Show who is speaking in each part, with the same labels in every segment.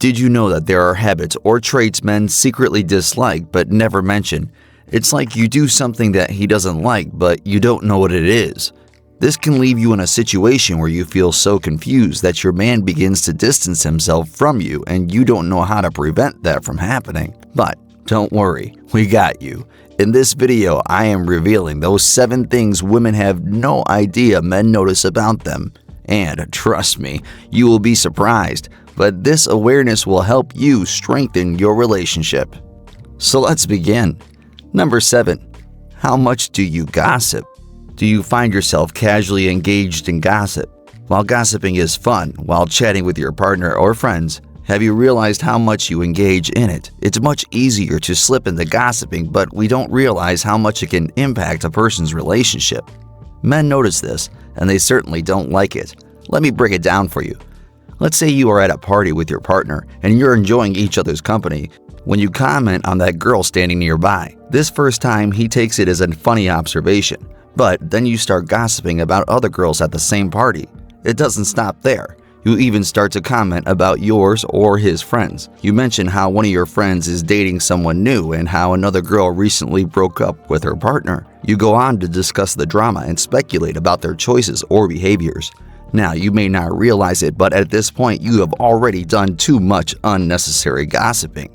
Speaker 1: Did you know that there are habits or traits men secretly dislike but never mention? It's like you do something that he doesn't like, but you don't know what it is. This can leave you in a situation where you feel so confused that your man begins to distance himself from you and you don't know how to prevent that from happening. But don't worry, we got you. In this video, I am revealing those 7 things women have no idea men notice about them. And trust me, you will be surprised, but this awareness will help you strengthen your relationship. So let's begin. Number 7. How much do you gossip? Do you find yourself casually engaged in gossip? While gossiping is fun, while chatting with your partner or friends, have you realized how much you engage in it? It's much easier to slip into gossiping, but we don't realize how much it can impact a person's relationship. Men notice this, and they certainly don't like it. Let me break it down for you. Let's say you are at a party with your partner, and you're enjoying each other's company. When you comment on that girl standing nearby, this first time he takes it as a funny observation. But then you start gossiping about other girls at the same party. It doesn't stop there. You even start to comment about yours or his friends. You mention how one of your friends is dating someone new and how another girl recently broke up with her partner. You go on to discuss the drama and speculate about their choices or behaviors. Now, you may not realize it, but at this point you have already done too much unnecessary gossiping.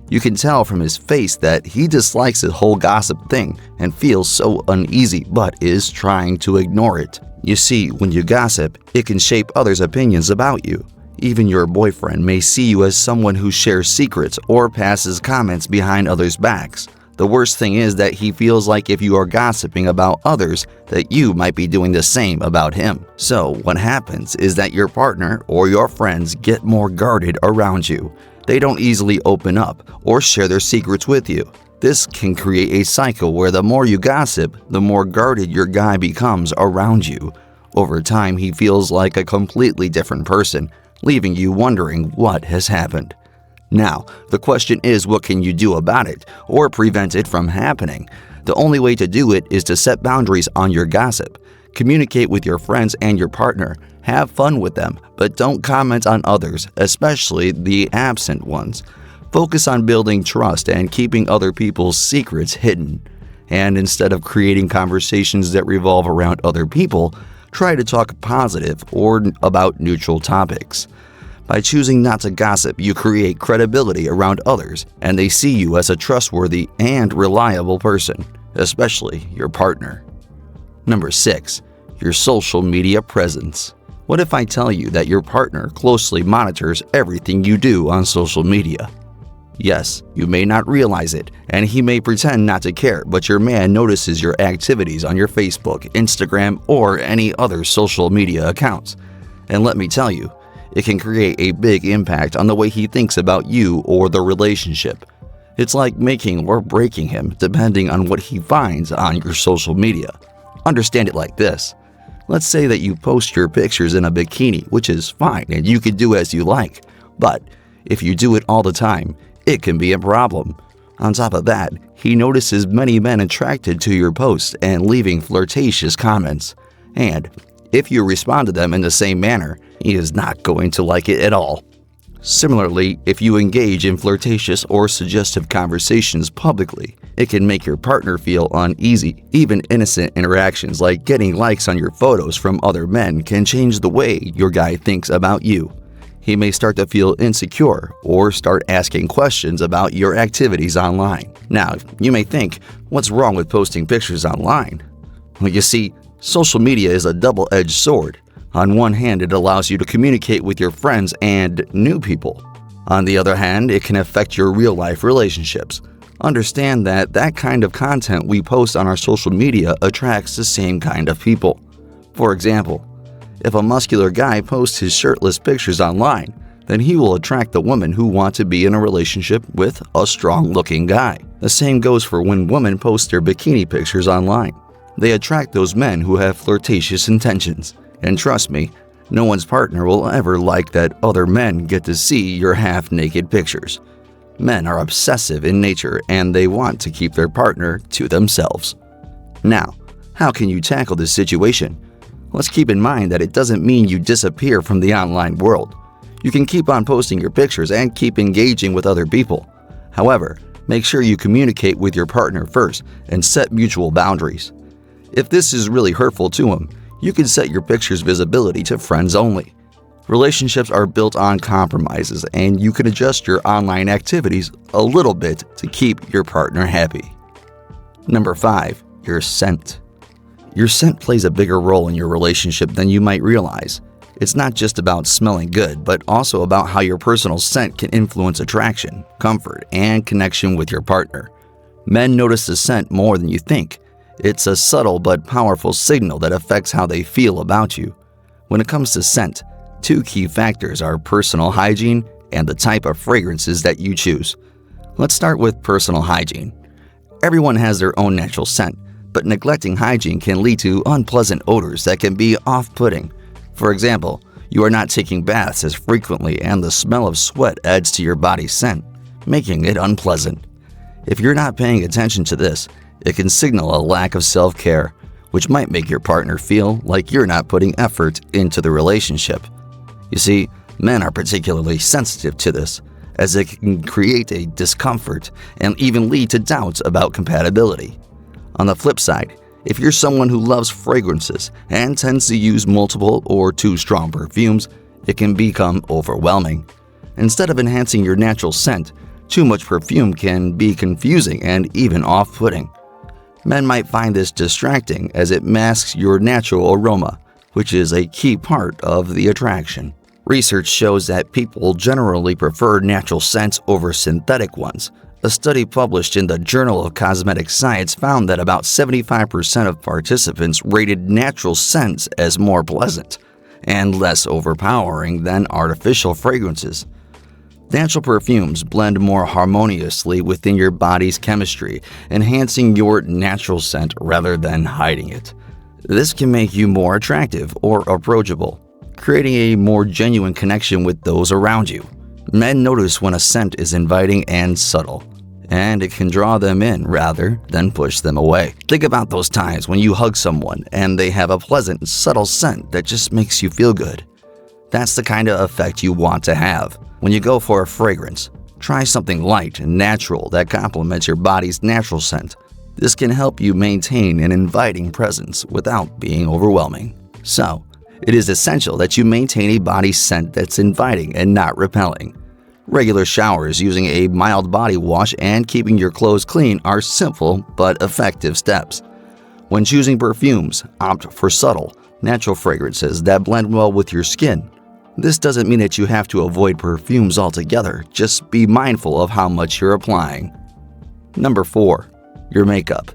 Speaker 1: You can tell from his face that he dislikes the whole gossip thing and feels so uneasy but is trying to ignore it. You see, when you gossip, it can shape others' opinions about you. Even your boyfriend may see you as someone who shares secrets or passes comments behind others' backs. The worst thing is that he feels like if you are gossiping about others, that you might be doing the same about him. So what happens is that your partner or your friends get more guarded around you. They don't easily open up or share their secrets with you. This can create a cycle where the more you gossip, the more guarded your guy becomes around you. Over time, he feels like a completely different person, leaving you wondering what has happened. Now, the question is, what can you do about it or prevent it from happening? The only way to do it is to set boundaries on your gossip. Communicate with your friends and your partner. Have fun with them, but don't comment on others, especially the absent ones. Focus on building trust and keeping other people's secrets hidden. And instead of creating conversations that revolve around other people, try to talk positive or about neutral topics. By choosing not to gossip, you create credibility around others, and they see you as a trustworthy and reliable person, especially your partner. Number 6. Your social media presence. What if I tell you that your partner closely monitors everything you do on social media? Yes, you may not realize it, and he may pretend not to care, but your man notices your activities on your Facebook, Instagram, or any other social media accounts. And let me tell you, it can create a big impact on the way he thinks about you or the relationship. It's like making or breaking him depending on what he finds on your social media. Understand it like this. Let's say that you post your pictures in a bikini, which is fine and you can do as you like. But if you do it all the time, it can be a problem. On top of that, he notices many men attracted to your posts and leaving flirtatious comments. And if you respond to them in the same manner, he is not going to like it at all. Similarly, if you engage in flirtatious or suggestive conversations publicly, it can make your partner feel uneasy. Even innocent interactions like getting likes on your photos from other men can change the way your guy thinks about you. He may start to feel insecure or start asking questions about your activities online. Now, you may think, what's wrong with posting pictures online? Well, you see, social media is a double-edged sword. On one hand, it allows you to communicate with your friends and new people. On the other hand, it can affect your real-life relationships. Understand that that kind of content we post on our social media attracts the same kind of people. For example, if a muscular guy posts his shirtless pictures online, then he will attract the women who want to be in a relationship with a strong-looking guy. The same goes for when women post their bikini pictures online. They attract those men who have flirtatious intentions. And trust me, no one's partner will ever like that other men get to see your half-naked pictures. Men are obsessive in nature and they want to keep their partner to themselves. Now, how can you tackle this situation? Let's keep in mind that it doesn't mean you disappear from the online world. You can keep on posting your pictures and keep engaging with other people. However, make sure you communicate with your partner first and set mutual boundaries. If this is really hurtful to him, you can set your pictures' visibility to friends only. Relationships are built on compromises, and you can adjust your online activities a little bit to keep your partner happy. Number 5. Your scent. Your scent plays a bigger role in your relationship than you might realize. It's not just about smelling good, but also about how your personal scent can influence attraction, comfort, and connection with your partner. Men notice the scent more than you think. It's a subtle but powerful signal that affects how they feel about you. When it comes to scent, 2 key factors are personal hygiene and the type of fragrances that you choose. Let's start with personal hygiene. Everyone has their own natural scent, but neglecting hygiene can lead to unpleasant odors that can be off-putting. For example, you are not taking baths as frequently and the smell of sweat adds to your body's scent, making it unpleasant. If you're not paying attention to this, it can signal a lack of self-care, which might make your partner feel like you're not putting effort into the relationship. You see, men are particularly sensitive to this, as it can create a discomfort and even lead to doubts about compatibility. On the flip side, if you're someone who loves fragrances and tends to use multiple or too strong perfumes, it can become overwhelming. Instead of enhancing your natural scent, too much perfume can be confusing and even off-putting. Men might find this distracting as it masks your natural aroma, which is a key part of the attraction. Research shows that people generally prefer natural scents over synthetic ones. A study published in the Journal of Cosmetic Science found that about 75% of participants rated natural scents as more pleasant and less overpowering than artificial fragrances. Natural perfumes blend more harmoniously within your body's chemistry, enhancing your natural scent rather than hiding it. This can make you more attractive or approachable, creating a more genuine connection with those around you. Men notice when a scent is inviting and subtle, and it can draw them in rather than push them away. Think about those times when you hug someone and they have a pleasant, subtle scent that just makes you feel good. That's the kind of effect you want to have. When you go for a fragrance, try something light and natural that complements your body's natural scent. This can help you maintain an inviting presence without being overwhelming. So, it is essential that you maintain a body scent that's inviting and not repelling. Regular showers, using a mild body wash, and keeping your clothes clean are simple but effective steps. When choosing perfumes, opt for subtle, natural fragrances that blend well with your skin. This doesn't mean that you have to avoid perfumes altogether, just be mindful of how much you're applying. Number 4. Your makeup.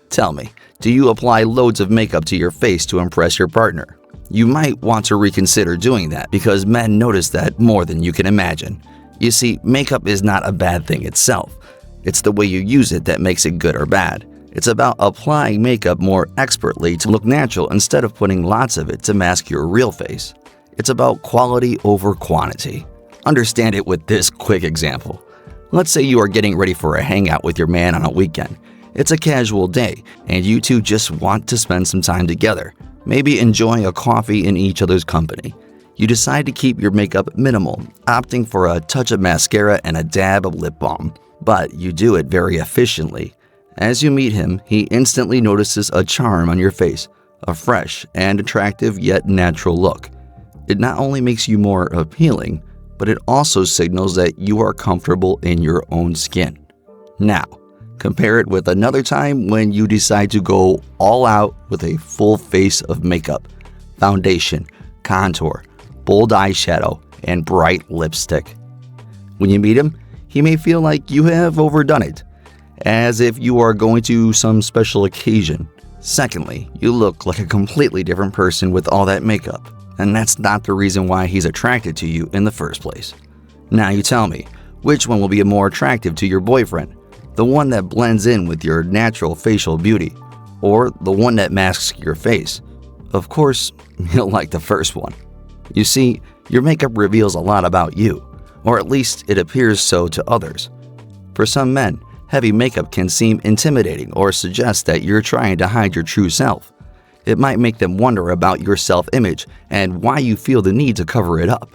Speaker 1: Tell me, do you apply loads of makeup to your face to impress your partner? You might want to reconsider doing that because men notice that more than you can imagine. You see, makeup is not a bad thing itself. It's the way you use it that makes it good or bad. It's about applying makeup more expertly to look natural instead of putting lots of it to mask your real face. It's about quality over quantity. Understand it with this quick example. Let's say you are getting ready for a hangout with your man on a weekend. It's a casual day, and you two just want to spend some time together, maybe enjoying a coffee in each other's company. You decide to keep your makeup minimal, opting for a touch of mascara and a dab of lip balm. But you do it very efficiently. As you meet him, he instantly notices a charm on your face, a fresh and attractive yet natural look. It not only makes you more appealing, but it also signals that you are comfortable in your own skin. Now, compare it with another time when you decide to go all out with a full face of makeup, foundation, contour, bold eyeshadow, and bright lipstick. When you meet him, he may feel like you have overdone it, as if you are going to some special occasion. Secondly, you look like a completely different person with all that makeup, and that's not the reason why he's attracted to you in the first place. Now you tell me, which one will be more attractive to your boyfriend? The one that blends in with your natural facial beauty, or the one that masks your face? Of course, he'll like the first one. You see, your makeup reveals a lot about you, or at least it appears so to others. For some men, heavy makeup can seem intimidating or suggest that you're trying to hide your true self. It might make them wonder about your self-image and why you feel the need to cover it up.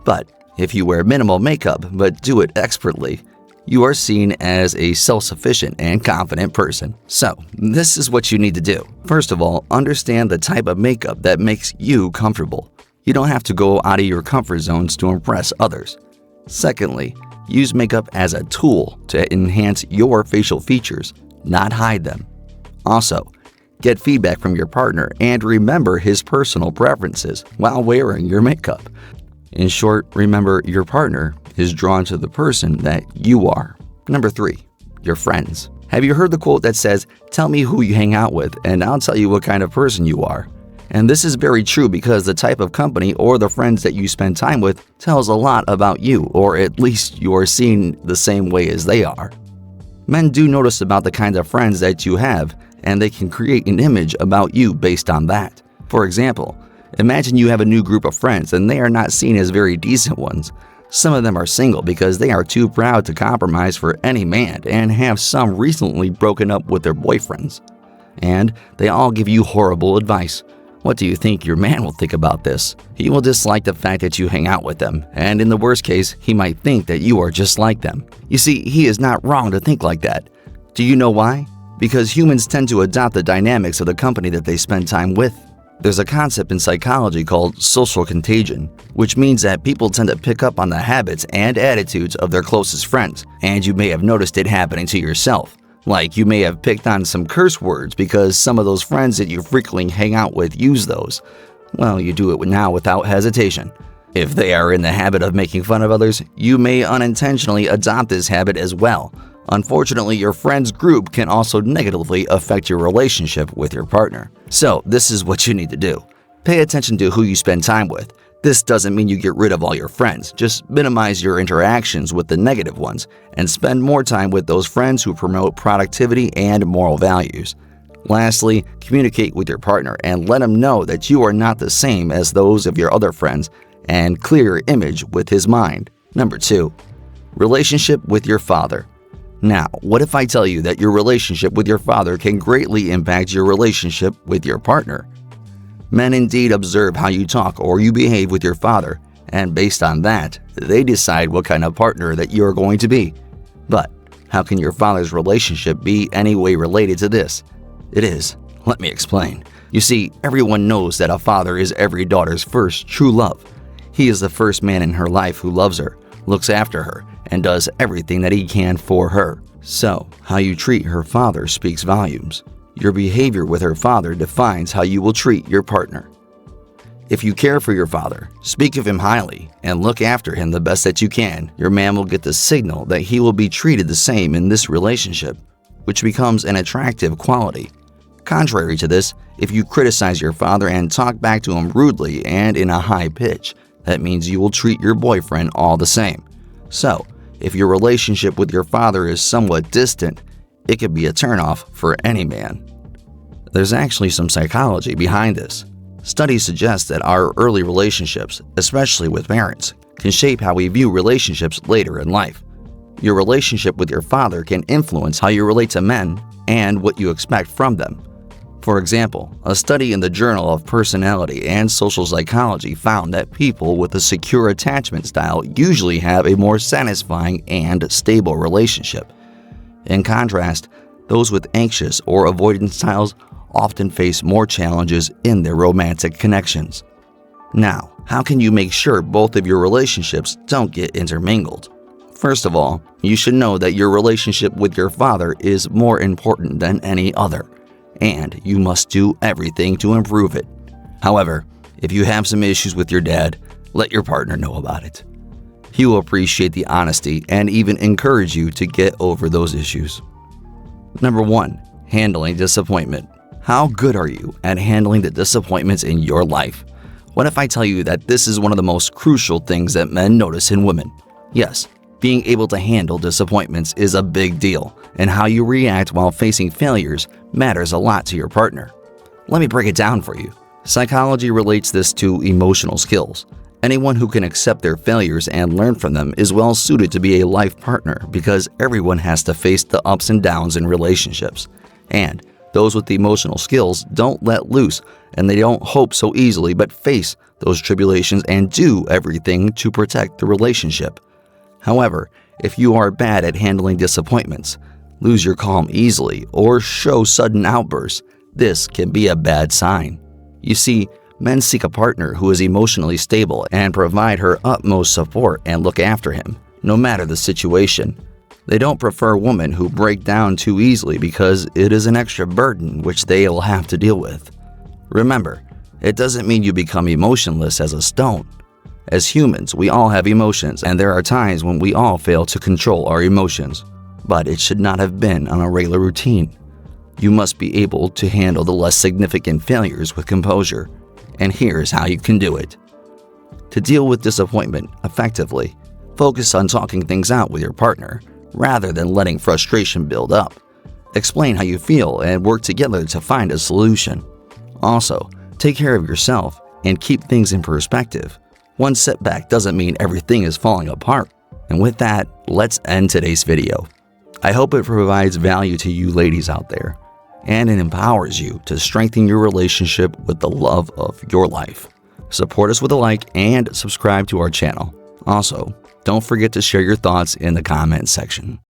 Speaker 1: But If you wear minimal makeup but do it expertly, you are seen as a self-sufficient and confident person. So, this is what you need to do. First of all, understand the type of makeup that makes you comfortable. You don't have to go out of your comfort zones to impress others. Secondly, use makeup as a tool to enhance your facial features, not hide them. Also, get feedback from your partner and remember his personal preferences while wearing your makeup. In short, remember your partner is drawn to the person that you are. Number 3, your friends. Have you heard the quote that says, "Tell me who you hang out with and I'll tell you what kind of person you are"? And this is very true because the type of company or the friends that you spend time with tells a lot about you, or at least you are seen the same way as they are. Men do notice about the kinds of friends that you have, and they can create an image about you based on that. For example, imagine you have a new group of friends and they are not seen as very decent ones. Some of them are single because they are too proud to compromise for any man and have some recently broken up with their boyfriends. And they all give you horrible advice. What do you think your man will think about this? He will dislike the fact that you hang out with them, and in the worst case, he might think that you are just like them. You see, he is not wrong to think like that. Do you know why? Because humans tend to adopt the dynamics of the company that they spend time with. There's a concept in psychology called social contagion, which means that people tend to pick up on the habits and attitudes of their closest friends, and you may have noticed it happening to yourself. Like you may have picked on some curse words because some of those friends that you frequently hang out with use those. Well, you do it now without hesitation. If they are in the habit of making fun of others, you may unintentionally adopt this habit as well. Unfortunately, your friends group can also negatively affect your relationship with your partner. So, this is what you need to do. Pay attention to who you spend time with. This doesn't mean you get rid of all your friends, just minimize your interactions with the negative ones and spend more time with those friends who promote productivity and moral values. Lastly, communicate with your partner and let him know that you are not the same as those of your other friends and clear your image with his mind. Number 2, relationship with your father. Now, what if I tell you that your relationship with your father can greatly impact your relationship with your partner? Men indeed observe how you talk or you behave with your father, and based on that, they decide what kind of partner that you are going to be. But how can your father's relationship be any way related to this? It is. Let me explain. You see, everyone knows that a father is every daughter's first true love. He is the first man in her life who loves her, looks after her, and does everything that he can for her. So, how you treat her father speaks volumes. Your behavior with her father defines how you will treat your partner. If you care for your father, speak of him highly, and look after him the best that you can, your man will get the signal that he will be treated the same in this relationship, which becomes an attractive quality. Contrary to this, if you criticize your father and talk back to him rudely and in a high pitch, that means you will treat your boyfriend all the same. So, if your relationship with your father is somewhat distant, it could be a turnoff for any man. There's actually some psychology behind this. Studies suggest that our early relationships, especially with parents, can shape how we view relationships later in life. Your relationship with your father can influence how you relate to men and what you expect from them. For example, a study in the Journal of Personality and Social Psychology found that people with a secure attachment style usually have a more satisfying and stable relationship. In contrast, those with anxious or avoidant styles often face more challenges in their romantic connections. Now, how can you make sure both of your relationships don't get intermingled? First of all, you should know that your relationship with your father is more important than any other, and you must do everything to improve it. However, if you have some issues with your dad, let your partner know about it. He will appreciate the honesty and even encourage you to get over those issues. Number 1, handling disappointment. How good are you at handling the disappointments in your life? What if I tell you that this is one of the most crucial things that men notice in women? Yes, being able to handle disappointments is a big deal, and how you react while facing failures matters a lot to your partner. Let me break it down for you. Psychology relates this to emotional skills. Anyone who can accept their failures and learn from them is well suited to be a life partner because everyone has to face the ups and downs in relationships. And Those with the emotional skills don't let loose, and they don't hope so easily but face those tribulations and do everything to protect the relationship. However, if you are bad at handling disappointments, lose your calm easily, or show sudden outbursts, this can be a bad sign. You see, men seek a partner who is emotionally stable and provide her utmost support and look after him, no matter the situation. They don't prefer women who break down too easily because it is an extra burden which they will have to deal with. Remember, it doesn't mean you become emotionless as a stone. As humans, we all have emotions, and there are times when we all fail to control our emotions. But it should not have been on a regular routine. You must be able to handle the less significant failures with composure, and here's how you can do it. To deal with disappointment effectively, focus on talking things out with your partner, rather than letting frustration build up. Explain how you feel and work together to find a solution. Also, take care of yourself and keep things in perspective. One setback doesn't mean everything is falling apart. And with that, let's end today's video. I hope it provides value to you ladies out there, and it empowers you to strengthen your relationship with the love of your life. Support us with a like and subscribe to our channel. Also, don't forget to share your thoughts in the comments section.